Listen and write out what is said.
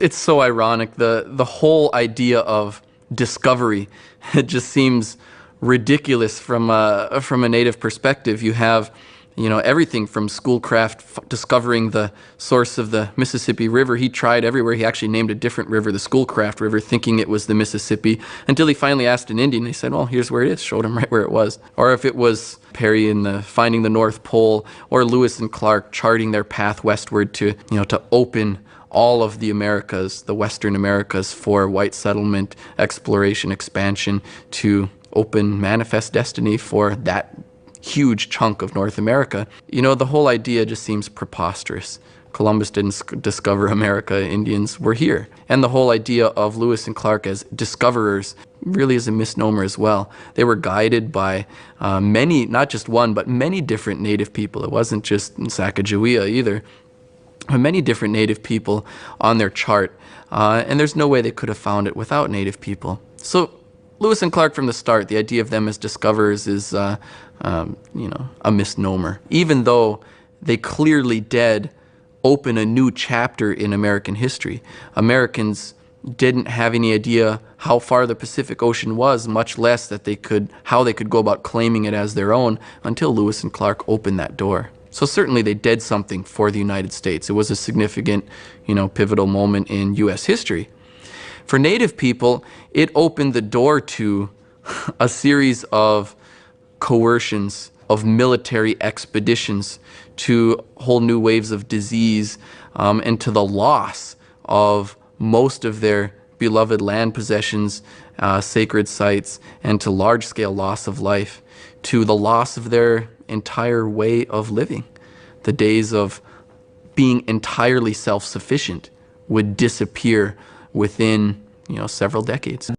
It's so ironic. The whole idea of discovery, it just seems ridiculous from a native perspective. You have, everything from Schoolcraft discovering the source of the Mississippi River. He tried everywhere. He actually named a different river, the Schoolcraft River, thinking it was the Mississippi, until he finally asked an Indian. He said, well, here's where it is. Showed him right where it was. Or if it was Perry in the finding the North Pole, or Lewis and Clark charting their path westward to open all of the Americas, the Western Americas, for white settlement, exploration, expansion, to open manifest destiny for that huge chunk of North America. The whole idea just seems preposterous. Columbus didn't discover America, Indians were here. And the whole idea of Lewis and Clark as discoverers really is a misnomer as well. They were guided by many, not just one, but many different native people. It wasn't just Sacagawea either. Many different native people on their chart, and there's no way they could have found it without native people. So Lewis and Clark from the start, the idea of them as discoverers is a misnomer. Even though they clearly did open a new chapter in American history. Americans didn't have any idea how far the Pacific Ocean was, much less how they could go about claiming it as their own, until Lewis and Clark opened that door. So certainly they did something for the United States. It was a significant, pivotal moment in U.S. history. For Native people, it opened the door to a series of coercions, of military expeditions, to whole new waves of disease, and to the loss of most of their beloved land possessions, sacred sites, and to large-scale loss of life, to the loss of their entire way of living. The days of being entirely self-sufficient would disappear within, several decades.